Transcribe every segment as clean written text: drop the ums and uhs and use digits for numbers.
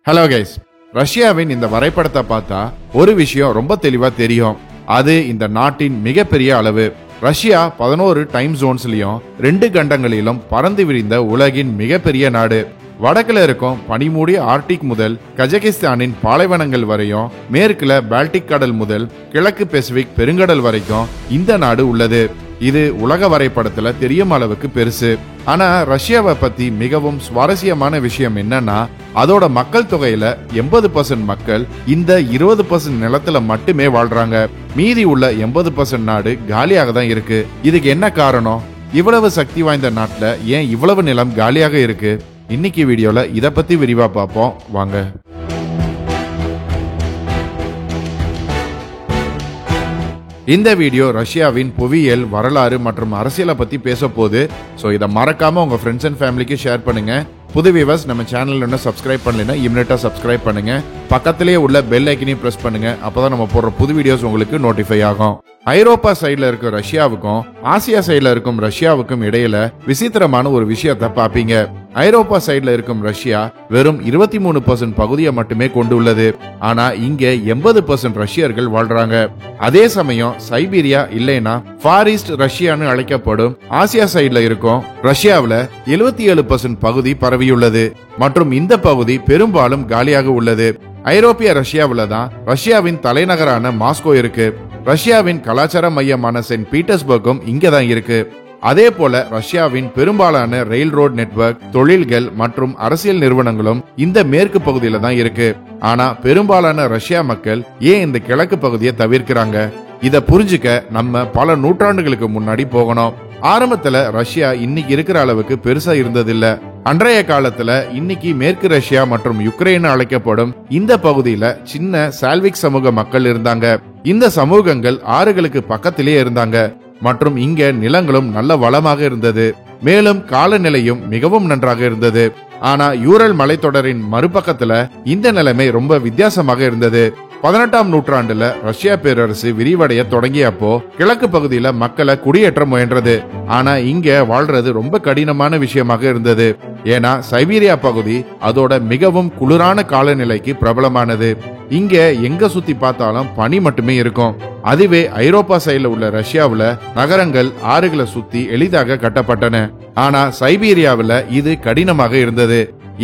Hello guys, ரஷ்யாவின் இந்த வரைபடத்தை பார்த்தா ஒரு விஷயம் ரொம்ப தெளிவா தெரியும். அது இந்த நாட்டின் மிகப்பெரிய அளவு. ரஷ்யா 11 டைம் ஜோன்ஸ்லயும் 2 கண்டங்களிலும் பறந்து விரிந்த உலகின் மிகப்பெரிய நாடு. வடக்குல இருக்கும் பனிமூடிய ஆர்டிக் முதல் கஜகிஸ்தானின் பாலைவனங்கள் வரையும், மேற்குல பால்டிக் கடல் முதல் கிழக்கு பசிபிக் பெருங்கடல் வரைக்கும் இந்த நாடு உள்ளது. இது உலக வரைபடத்துல தெரியும் அளவுக்கு பெருசு. ஆனா ரஷ்யாவை பத்தி மிகவும் சுவாரஸ்யமான விஷயம் என்னன்னா, அதோட மக்கள் தொகையில 80% மக்கள் இந்த 20% நிலத்துல மட்டுமே வாழ்றாங்க. மீதி உள்ள 80% நாடு காலியாக தான் இருக்கு. இதுக்கு என்ன காரணம்? இவ்வளவு சக்தி வாய்ந்த நாட்டுல ஏன் இவ்வளவு நிலம் காலியாக இருக்கு? இன்னைக்கு வீடியோல இத பத்தி விரிவா பார்ப்போம், வாங்க. இந்த வீடியோ ரஷ்யாவின் புவியியல், வரலாறு மற்றும் அரசியலை பத்தி பேச போகுது. சோ இதை மறக்காம உங்க ஃப்ரெண்ட்ஸ் அண்ட் ஃபேமிலிக்கு ஷேர் பண்ணுங்க. புது வியூவர்ஸ் நம்ம சேனல் இன்னும் சப்ஸ்கிரைப் பண்ணலைன்னா இமிடியேட்டா சப்ஸ்கிரைப் பண்ணுங்க. பக்கத்திலேயே உள்ள பெல் ஐக்கனையும் பிரஸ் பண்ணுங்க. அப்பதான் நம்ம போடுற புது வீடியோஸ் உங்களுக்கு நோட்டிஃபை ஆகும். ஐரோப்பா சைட்ல இருக்க ரஷ்யாவுக்கும் ஆசியா சைட்ல இருக்கும் ரஷ்யாவுக்கும் இடையில விசித்திரமான ஒரு விஷயத்தை பாப்பீங்க. ஐரோப்பா சைட்ல இருக்கும் ரஷ்யா வெறும் 23% பகுதியை மட்டுமே கொண்டு உள்ளது. ஆனா இங்க 80% ரஷ்யர்கள் வாழ்றாங்க. அதே சமயம் சைபீரியா இல்லைன்னா ஃபார் ஈஸ்ட் ரஷ்யான்னு அழைக்கப்படும் ஆசியா சைட்ல இருக்கும் ரஷ்யாவில 77% பகுதி பரவியுள்ளது மற்றும் இந்த பகுதி பெரும்பாலும் காலியாக உள்ளது. ஐரோப்பிய ரஷ்யாவில தான் ரஷ்யாவின் தலைநகரான மாஸ்கோ இருக்கு. ரஷ்யாவின் கலாச்சார மையமான சென்ட் பீட்டர்ஸ்பர்க்கும் இங்கதான் இருக்கு. அதே போல ரஷ்யாவின் பெரும்பாலான ரயில் ரோட் நெட்வொர்க், தொழில்கள் மற்றும் அரசியல் நிறுவனங்களும் இந்த மேற்கு பகுதியில தான் இருக்கு. ஆனா பெரும்பாலான ரஷ்யா மக்கள் ஏன் இந்த கிழக்கு பகுதியை தவிர்க்கிறாங்க? இத புரிஞ்சுக்க நம்ம பல நூற்றாண்டுகளுக்கு முன்னாடி போகணும். ஆரம்பத்துல ரஷ்யா இன்னைக்கு இருக்கிற அளவுக்கு பெருசா இருந்ததில்ல. அன்றைய காலத்துல இன்னைக்கு மேற்கு ரஷ்யா மற்றும் யுக்ரைன் அழைக்கப்படும் இந்த பகுதியில சின்ன சால்விக் சமூக மக்கள் இருந்தாங்க. இந்த சமூகங்கள் ஆறுகளுக்கு பக்கத்திலே இருந்தாங்க மற்றும் இங்க நிலங்களும் நல்ல வளமாக இருந்தது. மேலும் காலநிலையும் மிகவும் நன்றாக இருந்தது. ஆனா யூரல் மலைத்தொடரின் மறுபக்கத்துல இந்த நிலைமை ரொம்ப வித்தியாசமாக இருந்தது. 18ஆம் நூற்றாண்டுல ரஷ்யா பேரரசு விரிவடைய தொடங்கியப்போ கிழக்கு பகுதியில மக்களை குடியேற்ற முயன்றது. ஆனா இங்க வாழ்றது ரொம்ப கடினமான விஷயமாக இருந்தது. ஏன்னா சைபீரியா பகுதி அதோட மிகவும் குளிரான காலநிலைக்கு பிரபலமானது. இங்க எங்க சுத்தி பார்த்தாலும் பனி மட்டுமே இருக்கும். அதுவே ஐரோப்பா சைடுல உள்ள ரஷ்யாவுல நகரங்கள் ஆறுகளை சுத்தி எளிதாக கட்டப்பட்டன. ஆனா சைபீரியாவில இது கடினமாக இருந்தது.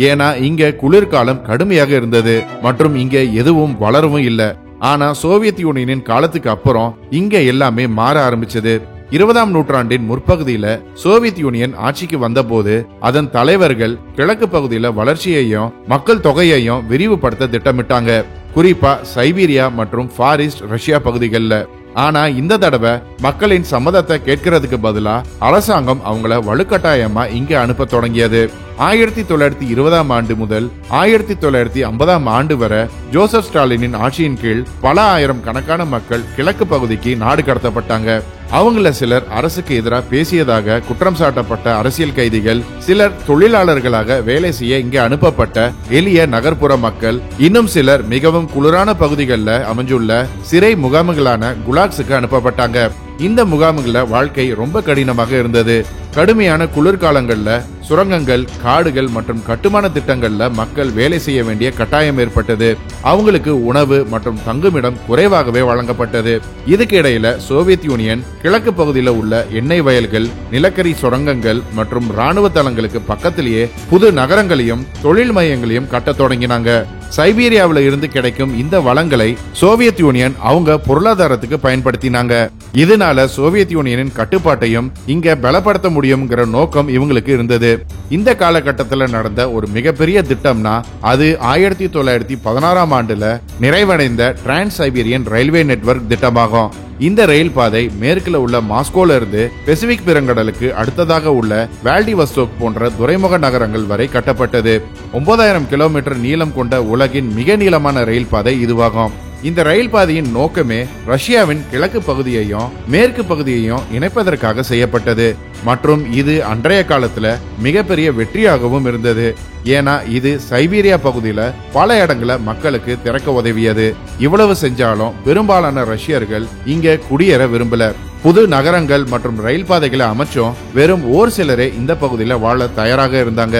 ஏன்னா இங்க குளிர்காலம் கடுமையாக இருந்தது மற்றும் இங்க எதுவும் வளரவும் இல்ல. ஆனா சோவியத் யூனியனின் காலத்துக்கு அப்புறம் இங்க எல்லாமே மாற ஆரம்பிச்சது. 20ஆம் நூற்றாண்டின் முற்பகுதியில சோவியத் யூனியன் ஆட்சிக்கு வந்தபோது அதன் தலைவர்கள் கிழக்கு பகுதியில வளர்ச்சியையும் மக்கள் தொகையையும் விரிவுபடுத்த திட்டமிட்டாங்க. குறிப்பா சைபீரியா மற்றும் ஃபார் ஈஸ்ட் ரஷ்யா பகுதிகளில். ஆனா இந்த தடவை மக்களின் சம்மதத்தை கேட்கறதுக்கு பதிலா அரசாங்கம் அவங்கள வலுக்கட்டாயமா இங்க அனுப்ப தொடங்கியது. 1920ஆம் ஆண்டு முதல் 1950ஆம் ஆண்டு வரை ஜோசப் ஸ்டாலினின் ஆட்சியின் கீழ் பல ஆயிரம் கணக்கான மக்கள் கிழக்கு பகுதிக்கு நாடு கடத்தப்பட்டாங்க. அவங்கள சிலர் அரசுக்கு எதிராக பேசியதாக குற்றம் சாட்டப்பட்ட அரசியல் கைதிகள், சிலர் தொழிலாளர்களாக வேலை செய்ய இங்கே அனுப்பப்பட்ட எளிய நகர்ப்புற மக்கள், இன்னும் சிலர் மிகவும் குளிரான பகுதிகளில் அமைஞ்சுள்ள சிறை முகாம்களான குலாக்ஸுக்கு அனுப்பப்பட்டாங்க. இந்த முகாம்கள வாழ்க்கை ரொம்ப கடினமாக இருந்தது. கடுமையான குளிர்காலங்கள்ல சுரங்கங்கள், காடுகள் மற்றும் கட்டுமான திட்டங்கள்ல மக்கள் வேலை செய்ய வேண்டிய கட்டாயம் ஏற்பட்டது. அவங்களுக்கு உணவு மற்றும் தங்குமிடம் குறைவாகவே வழங்கப்பட்டது. இதுக்கு இடையில சோவியத் யூனியன் கிழக்கு பகுதியில் உள்ள எண்ணெய் வயல்கள், நிலக்கரி சுரங்கங்கள் மற்றும் ராணுவ தளங்களுக்கு பக்கத்திலேயே புது நகரங்களையும் தொழில் மையங்களையும் கட்ட தொடங்கினாங்க. சைபீரியாவில இருந்து கிடைக்கும் இந்த வளங்களை சோவியத் யூனியன் அவங்க பொருளாதாரத்துக்கு பயன்படுத்தினாங்க. இதனால சோவியத் யூனியனின் கட்டுப்பாட்டையும் இங்க பலப்படுத்த முடியும்ங்கிற நோக்கம் இவங்களுக்கு இருந்தது. இந்த காலகட்டத்தில் நடந்த ஒரு மிகப்பெரிய திட்டம்னா அது 1916ஆம் ஆண்டுல நிறைவடைந்த டிரான்ஸ் சைபீரியன் ரயில்வே நெட்வொர்க் திட்டமாகும். இந்த ரயில் பாதை மேற்குல உள்ள மாஸ்கோல இருந்து பசிபிக் பெருங்கடலுக்கு அடுத்ததாக உள்ள வால்டிவஸ்டோக் போன்ற துறைமுக நகரங்கள் வரை கட்டப்பட்டது. 9000 கிலோமீட்டர் நீளம் கொண்ட உலகின் மிக நீளமான ரயில் பாதை இதுவாகும். இந்த ரயில் பாதையின் நோக்கமே ரஷ்யாவின் கிழக்கு பகுதியையும் மேற்கு பகுதியையும் இணைப்பதற்காக செய்யப்பட்டது மற்றும் இது அன்றைய காலத்துல மிகப்பெரிய வெற்றியாகவும் இருந்தது. ஏன்னா இது சைபீரியா பகுதியில பல இடங்களை மக்களுக்கு திறக்க உதவியது. இவ்வளவு செஞ்சாலும் பெரும்பாலான ரஷ்யர்கள் இங்க குடியேற விரும்பல. புது நகரங்கள் மற்றும் ரயில் பாதைகளை அமைச்சும் வெறும் ஓர் சிலரே இந்த பகுதியில வாழ தயாராக இருந்தாங்க.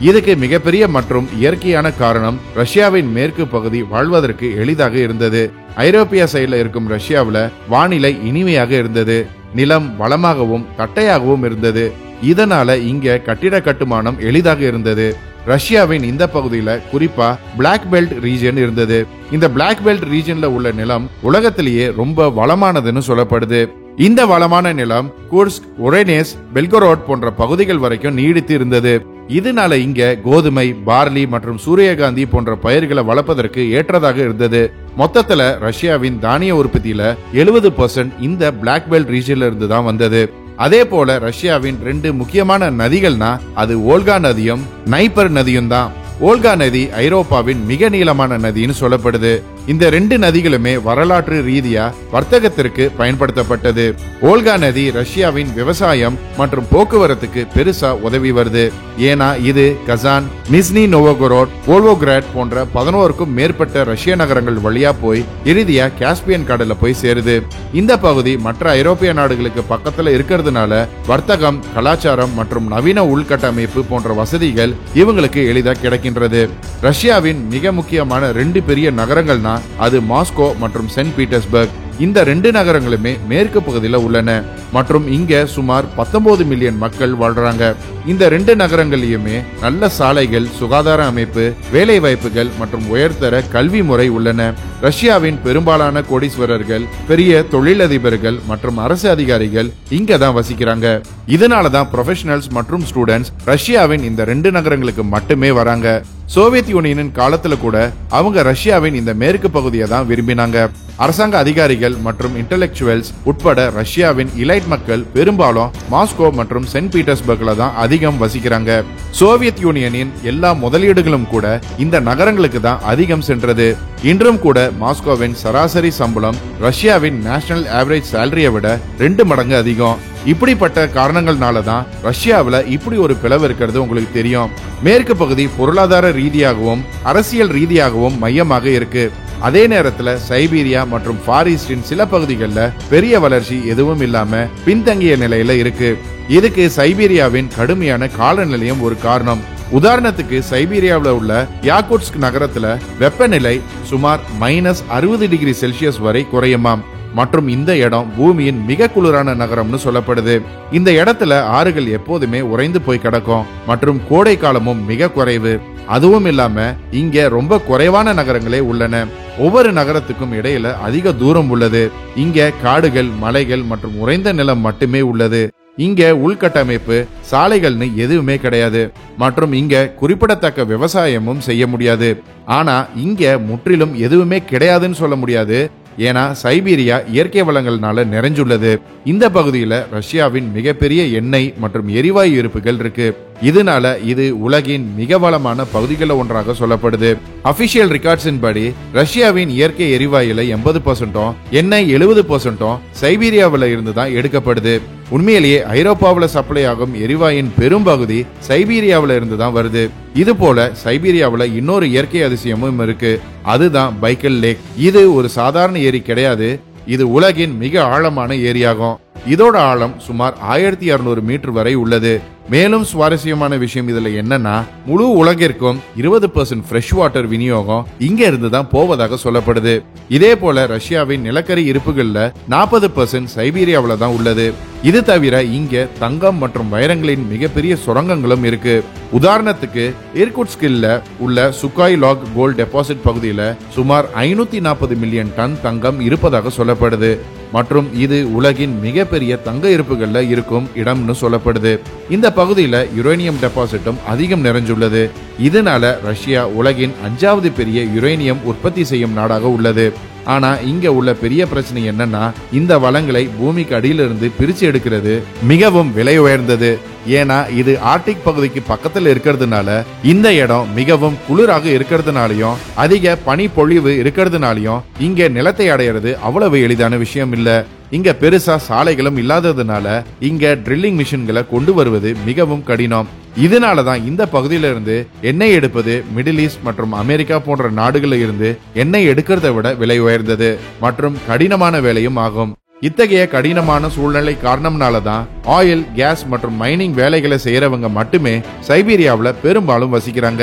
இதுக்கு மிகப்பெரிய மற்றும் இயற்கையான காரணம் ரஷ்யாவின் மேற்கு பகுதி வாழ்வதற்கு எளிதாக இருந்தது. ஐரோப்பிய சைடுல இருக்கும் ரஷ்யாவில வானிலை இனிமையாக இருந்தது. நிலம் வளமாகவும் தட்டையாகவும் இருந்தது. இதனால இங்க கட்டிட கட்டுமானம் எளிதாக இருந்தது. ரஷ்யாவின் இந்த பகுதியில குறிப்பா பிளாக் பெல்ட் ரீஜன் இருந்தது. இந்த பிளாக் பெல்ட் ரீஜன்ல உள்ள நிலம் உலகத்திலேயே ரொம்ப வளமானதுன்னு சொல்லப்படுது. இந்த வளமான நிலம் குர்ஸ்க், ஒரேனேஸ், பெல்கோரோட் போன்ற பகுதிகள் வரைக்கும் நீடித்து இருந்தது. இதனால இங்க கோதுமை, பார்லி மற்றும் சூரியகாந்தி போன்ற பயிர்களை வளர்ப்பதற்கு ஏற்றதாக இருந்தது. மொத்தத்துல ரஷ்யாவின் தானிய உற்பத்தியில 70% இந்த பிளாக் பெல்ட் ரீஜன்ல இருந்து தான் வந்தது. அதே போல ரஷ்யாவின் 2 முக்கியமான நதிகள்னா அது ஓல்கா நதியும் நைப்பர் நதியும் தான். ஓல்கா நதி ஐரோப்பாவின் மிக நீளமான நதின்னு சொல்லப்படுது. இந்த 2 நதிகளுமே வரலாற்று ரீதியா வர்த்தகத்திற்கு பயன்படுத்தப்பட்டது. ஓல்கா நதி ரஷ்யாவின் விவசாயம் மற்றும் போக்குவரத்துக்கு பெருசா உதவி வருது. ஏன்னா இது கசான், நிஸ்னி நோவோகோரோட், வோல்வோகிராட் போன்ற 11க்கும் மேற்பட்ட ரஷ்ய நகரங்கள் வழியா போய் இறுதியா காஸ்பியன் கடல்ல போய் சேருது. இந்த பகுதி மற்ற ஐரோப்பிய நாடுகளுக்கு பக்கத்துல இருக்கிறதுனால வர்த்தகம், கலாச்சாரம் மற்றும் நவீன உள்கட்டமைப்பு போன்ற வசதிகள் இவங்களுக்கு எளிதா கிடைக்கின்றது. ரஷ்யாவின் மிக முக்கியமான 2 பெரிய நகரங்கள்னா அது மாஸ்கோ மற்றும் சென்ட் பீட்டர்ஸ்பர்க். இந்த 2 நகரங்களுமே மேற்கு பகுதியில் உள்ளன மற்றும் இங்க சுமார் 19 மில்லியன் மக்கள் வாழ்றாங்க. இந்த 2 நகரங்களிலுமே நல்ல சாலைகள், சுகாதார அமைப்பு, வேலை வாய்ப்புகள் மற்றும் உயர்தர கல்வி முறை உள்ளன. ரஷ்யாவின் பெரும்பாலான கோடீஸ்வரர்கள், பெரிய தொழிலதிபர்கள் மற்றும் அரசு அதிகாரிகள் இங்க தான் வசிக்கிறாங்க. இதனாலதான் ப்ரொஃபஷனல்ஸ் மற்றும் ஸ்டூடெண்ட்ஸ் ரஷ்யாவின் இந்த 2 நகரங்களுக்கு மட்டுமே வராங்க. சோவியத் யூனியனின் காலத்துல கூட அவங்க ரஷ்யாவின் இந்த மேற்கு பகுதியை தான் விரும்பினாங்க. அரசாங்க அதிகாரிகள் மற்றும் இன்டெலெக்சுவல்ஸ் உட்பட ரஷ்யாவின் இலைட் மக்கள் பெரும்பாலும் மாஸ்கோ மற்றும் சென்ட் பீட்டர்ஸ்பர்க்ல தான் அதிகம் வசிக்கிறாங்க. சோவியத் யூனியனின் எல்லா முதலீடுகளும் கூட இந்த நகரங்களுக்கு தான் அதிகம் சென்றது. இன்றும் கூட மாஸ்கோவின் சராசரி சம்பளம் ரஷ்யாவின் நேஷனல் ஆவரேஜ் சேலரியை விட 2 மடங்கு அதிகம். இப்படிப்பட்ட காரணங்கள்னால தான் ரஷ்யாவில இப்படி ஒரு பிளவு இருக்கிறது உங்களுக்கு தெரியும். மேற்கு பகுதி பொருளாதார ரீதியாகவும் அரசியல் ரீதியாகவும் மையமாக இருக்கு. அதே நேரத்துல சைபீரியா மற்றும் ஃபார் ஈஸ்டின் சில பகுதிகளில் பெரிய வளர்ச்சி எதுவும் இல்லாம பின்தங்கிய நிலையில இருக்கு. இதுக்கு சைபீரியாவின் கடுமையான காலநிலையும் ஒரு காரணம். உதாரணத்துக்கு சைபீரியாவில் உள்ள யாக்குட்ஸ்க் நகரத்துல வெப்பநிலை சுமார் -60 டிகிரி செல்சியஸ் வரை குறையுமாம். மற்றும் இந்த இடம் பூமியின் மிக குளிரான நகரம்னு சொல்லப்படுது. இந்த இடத்துல ஆறுகள் எப்போதுமே உறைந்து போய் கிடக்கும் மற்றும் கோடை காலமும் மிக குறைவு. அதுவும் இல்லாம இங்க ரொம்ப குறைவான நகரங்களே உள்ளன. ஒவ்வொரு நகரத்துக்கும் இடையில அதிக தூரம் உள்ளது. இங்க காடுகள், மலைகள் மற்றும் உறைந்த நிலம் மட்டுமே உள்ளது. இங்க உள்கட்டமைப்பு, சாலைகள்னு எதுவுமே கிடையாது மற்றும் இங்க குறிப்பிடத்தக்க விவசாயமும் செய்ய முடியாது. ஆனா இங்க முற்றிலும் எதுவுமே கிடையாதுன்னு சொல்ல முடியாது. ஏன்னா சைபீரியா இயற்கை வளங்கள்னால நிறைஞ்சுள்ளது. இந்த பகுதியில ரஷ்யாவின் மிகப்பெரிய எண்ணெய் மற்றும் எரிவாயு இருப்புகள் இருக்கு. இதனால இது உலகின் மிக வளமான பகுதிகளில் ஒன்றாக சொல்லப்படுது. அபிஷியல் ரெக்கார்ட்ஸின் படி ரஷ்யாவின் இயற்கை எரிவாயுல 80%, எண்ணெய் 70% சைபீரியாவில இருந்து தான் எடுக்கப்படுது. உண்மையிலேயே ஐரோப்பாவில சப்ளை ஆகும் எரிவாயின் பெரும்பகுதி சைபீரியாவில இருந்து தான் வருது. இது போல சைபீரியாவில இன்னொரு இயற்கை அதிசயமும் இருக்கு. அதுதான் பைக்கல் லேக். இது ஒரு சாதாரண ஏரி கிடையாது. இது உலகின் மிக ஆழமான ஏரியாகும். இதோட ஆழம் சுமார் 1200 மீட்டர் வரை உள்ளது. மேலும் சுவாரஸ்யமான விஷயம் இதுல என்னன்னா, முழு உலகிற்கும் 20% ஃப்ரெஷ் வாட்டர் விநியோகம் இங்க இருந்து தான் போவதாக சொல்லப்படுது. இதே போல ரஷ்யாவின் நிலக்கரி இருப்புகள்ல 40% சைபீரியாவில தான் உள்ளது. இது தவிர இங்க தங்கம் மற்றும் வைரங்களின் மிகப்பெரிய சுரங்கங்களும் இருக்கு. உதாரணத்துக்கு இர்குட்ஸ்கில்ல உள்ள சுகாய் லாக் கோல்ட் டெபாசிட் பகுதியில சுமார் 540 மில்லியன் டன் தங்கம் இருப்பதாக சொல்லப்படுது மற்றும் இது உலகின் மிகப்பெரிய தங்க இருப்புகள்ல இருக்கும் இடம்னு சொல்லப்படுது. இந்த பகுதியில யுரேனியம் டெபாசிட்டும் அதிகம் நிறைஞ்சுள்ளது. இதனால ரஷ்யா உலகின் 5வது பெரிய யுரேனியம் உற்பத்தி செய்யும் நாடாக உள்ளது. ஆனா இங்க உள்ள பெரிய பிரச்சனை என்னன்னா, இந்த வளங்களை பூமிக்கு அடியிலிருந்து பிரிச்சு எடுக்கிறது மிகவும் விலை உயர்ந்தது. ஏன்னா இது ஆர்டிக் பகுதிக்கு பக்கத்துல இருக்கிறதுனால, இந்த இடம் மிகவும் குளிராக இருக்கிறதுனாலயும் அதிக பனி பொழிவு இருக்கிறதுனாலயும் இங்க நிலத்தை அடையிறது அவ்வளவு எளிதான விஷயம் இல்ல. இங்க பெருசா சாலைகளும் இல்லாததுனால இங்க ட்ரில்லிங் மிஷின்களை கொண்டு வருவது மிகவும் கடினம். இதனாலதான் இந்த பகுதியில இருந்து எண்ணெய் எடுப்பது மிடில் ஈஸ்ட் மற்றும் அமெரிக்கா போன்ற நாடுகளில் இருந்து எண்ணெய் எடுக்கிறத விட விலை உயர்ந்தது மற்றும் கடினமான வேலையும் ஆகும். இத்தகைய கடினமான சூழ்நிலை காரணம்னாலதான் ஆயில், கேஸ் மற்றும் மைனிங் வேலைகளை செய்யறவங்க மட்டுமே சைபீரியாவுல பெரும்பாலும் வசிக்கிறாங்க.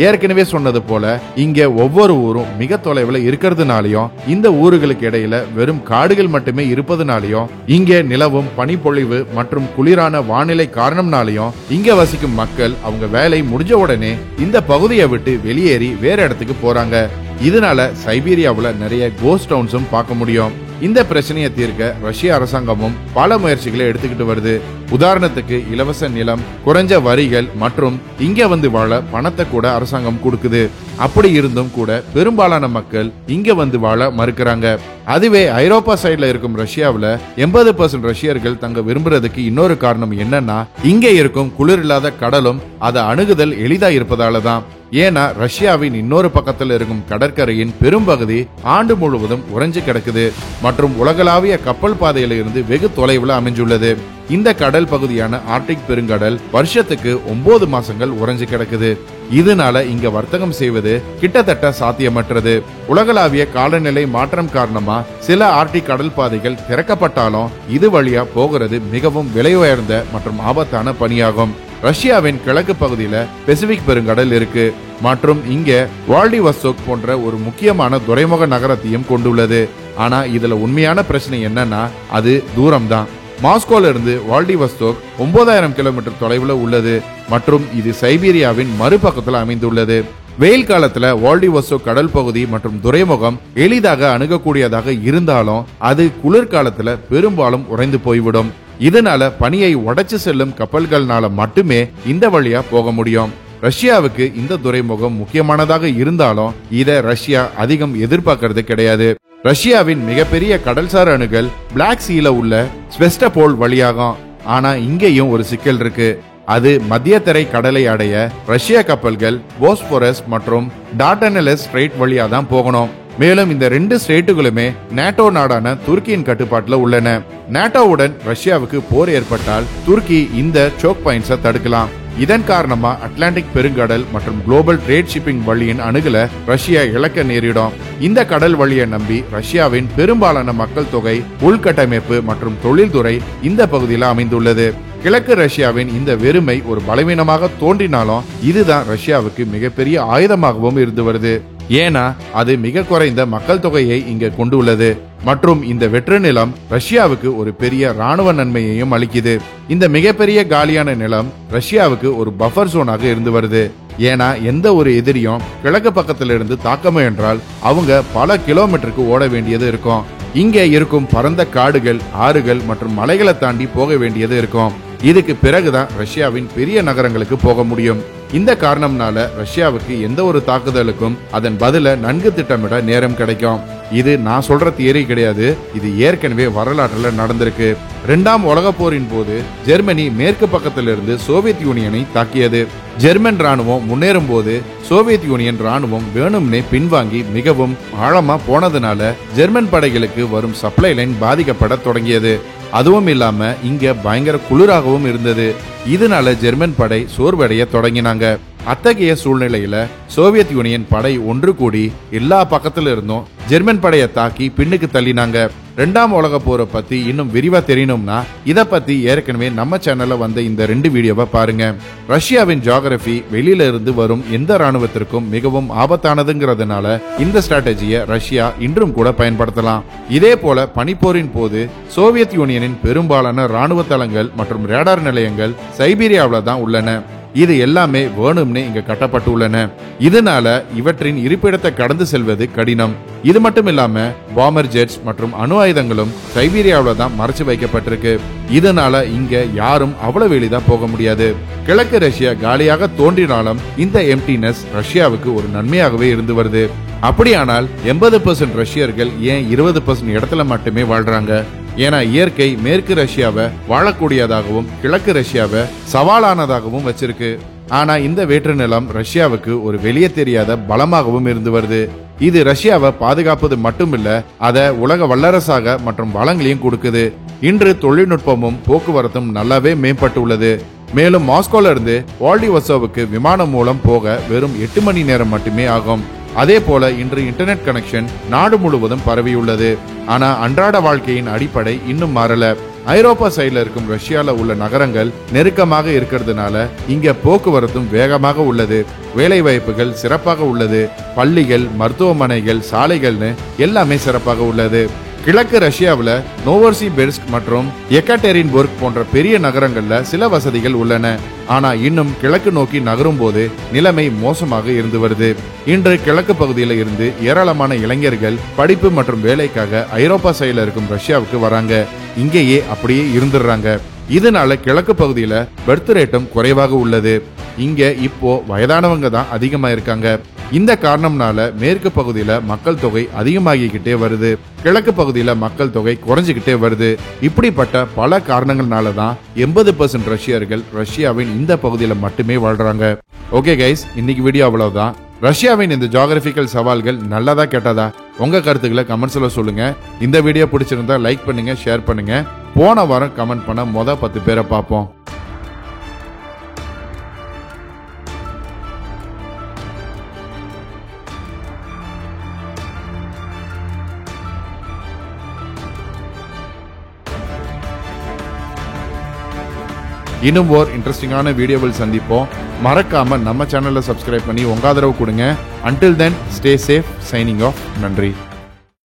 ஏற்கனவே சொன்னது போல இங்க ஒவ்வொரு ஊரும் மிக தொலைவில் இருக்கிறதுனாலயும் இந்த ஊர்களுக்கு இடையில வெறும் காடுகள் மட்டுமே இருப்பதுனாலயும் இங்க நிலவும் பனிப்பொழிவு மற்றும் குளிரான வானிலை காரணம்னாலயும் இங்க வசிக்கும் மக்கள் அவங்க வேலை முடிஞ்ச உடனே இந்த பகுதியை விட்டு வெளியேறி வேற இடத்துக்கு போறாங்க. இதனால சைபீரியாவுல நிறைய கோஸ்ட் டவுன்ஸும் பார்க்க முடியும். இந்த பிரச்சனையை தீர்க்க ரஷ்ய அரசாங்கமும் பல முயற்சிகளை எடுத்துக்கிட்டு வருது. உதாரணத்துக்கு இலவச நிலம், குறைஞ்ச வரிகள் மற்றும் இங்க வந்து வாழ பணத்தை கூட அரசாங்கம் கொடுக்குது. அப்படி இருந்தும் கூட பெரும்பாலான மக்கள் இங்க வந்து வாழ மறுக்கிறாங்க. அதுவே ஐரோப்பா சைடுல இருக்கும் ரஷ்யாவுல 80% ரஷ்யர்கள் தங்க விரும்புறதுக்கு இன்னொரு காரணம் என்னன்னா இங்க இருக்கும் குளிர் இல்லாத கடலும் அதை அணுகுதல் எளிதா இருப்பதாலதான். ஏன்னா ரஷ்யாவின் இன்னொரு பக்கத்தில் இருக்கும் கடற்கரையின் பெரும்பகுதி ஆண்டு முழுவதும் உறைஞ்சு கிடக்குது மற்றும் உலகளாவிய கப்பல் பாதையில இருந்து வெகு தொலைவில் அமைஞ்சுள்ளது. இந்த கடல் பகுதியான ஆர்டிக் பெருங்கடல் வருஷத்துக்கு 9 மாசங்கள் உறைஞ்சு கிடக்குது. இதனால இங்க வர்த்தகம் செய்வது கிட்டத்தட்ட சாத்தியமற்றது. உலகளாவிய காலநிலை மாற்றம் காரணமா சில ஆர்டிக் கடல் பாதைகள் திறக்கப்பட்டாலும் இது வழியா போகிறது மிகவும் விலை உயர்ந்த மற்றும் ஆபத்தான பணியாகும். ரஷ்யாவின் கிழக்கு பகுதியில பெசிபிக் பெருங்கடல் இருக்கு மற்றும் இங்க வால்டிவஸ்டோக் போன்ற ஒரு முக்கியமான துறைமுக நகரத்தையும் கொண்டுள்ளது. ஆனா இதுல உண்மையான பிரச்சனை என்னன்னா அது தூரம் தான். மாஸ்கோல இருந்து வால்டிவஸ்டோக் 9000 கிலோமீட்டர் தொலைவில் உள்ளது மற்றும் இது சைபீரியாவின் மறுபக்கத்தில் அமைந்துள்ளது. வெயில் காலத்துல வால்டிவஸ்டோக் கடல் பகுதி மற்றும் துறைமுகம் எளிதாக அணுகக்கூடியதாக இருந்தாலும் அது குளிர்காலத்துல பெரும்பாலும் உறைந்து போய்விடும். இதனால பனியை உடைச்சு செல்லும் கப்பல்கள்னால மட்டுமே இந்த வழியா போக முடியும். ரஷ்யாவுக்கு இந்த துறைமுகம் முக்கியமானதாக இருந்தாலும் இத ரஷ்யா அதிகம் எதிர்பார்க்கறது கிடையாது. ரஷ்யாவின் மிகப்பெரிய கடல்சார் அணுகல் பிளாக் சீல உள்ள ஸ்வெஸ்டபோல் வழியாகும். ஆனா இங்கேயும் ஒரு சிக்கல் இருக்கு. அது மத்தியதரை கடலை அடைய ரஷ்ய கப்பல்கள் போஸ்போரஸ் மற்றும் டார்டனெலஸ் ஸ்ட்ரெயிட் வழியா தான் போகணும். மேலும் இந்த 2 ஸ்டேட்டுகளுமே நேட்டோ நாடான துருக்கியின் கட்டுப்பாட்டுல உள்ளன. நேட்டோவுடன் ரஷ்யாவுக்கு போர் ஏற்பட்டால் துருக்கி இந்த சோக் பாயிண்ட்ஸை தடுக்கலாம். இதன் காரணமா அட்லாண்டிக் பெருங்கடல் மற்றும் குளோபல் ட்ரேட் ஷிப்பிங் வழியின் அணுகல ரஷ்யா இழக்க நேரிடும். இந்த கடல் வழியை நம்பி ரஷ்யாவின் பெரும்பாலான மக்கள் தொகை, உள்கட்டமைப்பு மற்றும் தொழில்துறை இந்த பகுதியில் அமைந்துள்ளது. கிழக்கு ரஷ்யாவின் இந்த வெறுமை ஒரு பலவீனமாக தோன்றினாலும் இதுதான் ரஷ்யாவுக்கு மிகப்பெரிய ஆயுதமாகவும் இருந்து வருது. ஏன்னா அது மிக குறைந்த மக்கள் தொகையை இங்க கொண்டுள்ளது மற்றும் இந்த வெற்று நிலம் ரஷ்யாவுக்கு ஒரு பெரிய ராணுவ நன்மையையும் அளிக்குது. இந்த மிகப்பெரிய காலியான நிலம் ரஷ்யாவுக்கு ஒரு பஃபர் ஜோனாக இருந்து வருது. ஏன்னா எந்த ஒரு எதிரியும் கிழக்கு பக்கத்திலிருந்து தாக்க முயன்றால் அவங்க பல கிலோமீட்டருக்கு ஓட வேண்டியது இருக்கும். இங்கே இருக்கும் பரந்த காடுகள், ஆறுகள் மற்றும் மலைகளை தாண்டி போக வேண்டியது இருக்கும். இதுக்கு பிறகுதான் ரஷ்யாவின் பெரிய நகரங்களுக்கு போக முடியும். இந்த காரணம்னால ரஷ்யாவுக்கு எந்த ஒரு தாக்குதலுக்கும் அதன் பதில நன்கு திட்டமிட நேரம் கிடைக்கும். இது நான் சொல்ற தியரி கிடையாது. இது ஏற்கனவே வரலாற்றுல நடந்திருக்கு. 2ஆம் உலக போரின் போது ஜெர்மனி மேற்கு பக்கத்திலிருந்து சோவியத் யூனியனை தாக்கியது. ஜெர்மன் ராணுவம் முன்னேறும் போது சோவியத் யூனியன் ராணுவம் வேணும்னே பின்வாங்கி மிகவும் ஆழமா போனதுனால ஜெர்மன் படைகளுக்கு வரும் சப்ளை லைன் பாதிக்கப்பட தொடங்கியது. அதுவும் இல்லாம இங்க பயங்கர குளிராகவும் இருந்தது. இதனால ஜெர்மன் படை சோர்வடைய தொடங்கினாங்க. அத்தகைய சூழ்நிலையில சோவியத் யூனியன் படை ஒன்று கூடி எல்லா பக்கத்துல இருந்தும் ஜெர்மன் படையை தாக்கி பின்னுக்கு தள்ளினாங்க. 2ஆம் உலக போரை பத்தி இன்னும் விரிவா தெரியணும்னா இத பத்தி ஏற்கனவே நம்ம சேனல்ல வந்த இந்த 2 வீடியோவை பாருங்க. ரஷ்யாவின் ஜியோகிராபி வெளியில இருந்து வரும் எந்த ராணுவத்திற்கும் மிகவும் ஆபத்தானதுங்கிறதுனால இந்த ஸ்ட்ராட்டஜியை ரஷ்யா இன்றும் கூட பயன்படுத்தலாம். இதே போல பனிப்போரின் போது சோவியத் யூனியனின் பெரும்பாலான ராணுவ தளங்கள் மற்றும் ரேடார் நிலையங்கள் சைபீரியாவில தான் உள்ளன. இது எல்லாமே வேணும்னே இங்க கட்டப்பட்டுள்ளன. இதனால இவற்றின் இருப்பிடத்தை கடந்து செல்வது கடினம். இது மட்டும் இல்லாம பாம்பர் ஜெட்ஸ் மற்றும் அணு ஆயுதங்களும் சைபீரியாவில தான் மறைச்சு வைக்கப்பட்டிருக்கு. இதனால இங்க யாரும் அவ்வளவு எளிதா போக முடியாது. கிழக்கு ரஷ்யா காலியாக தோன்றினாலும் இந்த எம்டினஸ் ரஷ்யாவுக்கு ஒரு நன்மையாகவே இருந்து வருது. அப்படியானால் 80% ரஷ்யர்கள் ஏன் 20% இடத்துல மட்டுமே வாழ்றாங்க? ஏன்னா இயற்கை மேற்கு ரஷ்யாவை வாழக்கூடியதாகவும் கிழக்கு ரஷ்யாவை சவாலானதாகவும் வச்சிருக்கு. ஆனா இந்த வேற்று நிலம் ரஷ்யாவுக்கு ஒரு வெளியே தெரியாத பலமாகவும் இருந்து வருது. இது ரஷ்யாவை பாதுகாப்பது மட்டுமில்ல, அத உலக வல்லரசாக மற்றும் வளங்களையும் கொடுக்குது. இன்று தொழில்நுட்பமும் போக்குவரத்தும் நல்லாவே மேம்பட்டு உள்ளது. மேலும் மாஸ்கோல இருந்து வால்டிவஸ்டோவுக்கு விமானம் மூலம் போக வெறும் 8 மணி நேரம் மட்டுமே ஆகும். அதே போல இன்று இன்டர்நெட் கனெக்ஷன் நாடு முழுவதும் பரவியுள்ளது. ஆனா அன்றாட வாழ்க்கையின் அடிப்படை இன்னும் மாறல. ஐரோப்பா சைடுல இருக்கும் ரஷ்யால உள்ள நகரங்கள் நெருக்கமாக இருக்கிறதுனால இங்க போக்குவரத்தும் வேகமாக உள்ளது. வேலை வாய்ப்புகள் சிறப்பாக உள்ளது. பள்ளிகள், மருத்துவமனைகள், சாலைகள்னு எல்லாமே சிறப்பாக உள்ளது. கிழக்கு ரஷ்யாவில் நோவோசிபிர்ஸ்க் மற்றும் எக்காடெரின்புர்க் போன்ற பெரிய நகரங்கள்ல சில வசதிகள் உள்ளன. ஆனா இன்னும் கிழக்கு நோக்கி நகரும் போது நிலைமை மோசமாக இருந்து வருது. இன்று கிழக்கு பகுதியில இருந்து ஏராளமான இளைஞர்கள் படிப்பு மற்றும் வேலைக்காக ஐரோப்பா சைடுல இருக்கும் ரஷ்யாவுக்கு வராங்க. இங்கேயே அப்படியே இருந்துடுறாங்க. இதனால கிழக்கு பகுதியில பர்த் ரேட்டும் குறைவாக உள்ளது. இங்க இப்போ வயதானவங்க தான் அதிகமா இருக்காங்க. இந்த காரணம்னால மேற்கு பகுதியில மக்கள் தொகை அதிகமாகிக்கிட்டே வருது. கிழக்கு பகுதியில மக்கள் தொகை குறைஞ்சுக்கிட்டே வருது. இப்படிப்பட்ட பல காரணங்கள்னால தான் 80% ரஷ்யர்கள் ரஷ்யாவின் இந்த பகுதியில மட்டுமே வாழ்றாங்க. ஓகே கைஸ், இன்னைக்கு வீடியோ அவ்வளவுதான். ரஷ்யாவின் இந்த ஜியோகிராபிக்கல் சவால்கள் நல்லதா கேட்டதா? உங்க கருத்துக்களை கமெண்ட்ஸ்ல சொல்லுங்க. இந்த வீடியோ பிடிச்சிருந்தா லைக் பண்ணுங்க, ஷேர் பண்ணுங்க. போன வாரம் கமெண்ட் பண்ண 10 பேரை பார்ப்போம். இன்னும் ஒரு இன்ட்ரெஸ்டிங்கான வீடியோவில் சந்திப்போம். மறக்காம நம்ம சேனலை சப்ஸ்கிரைப் பண்ணி உங்க ஆதரவு கொடுங்க. Until then, stay safe. Signing off. நன்றி.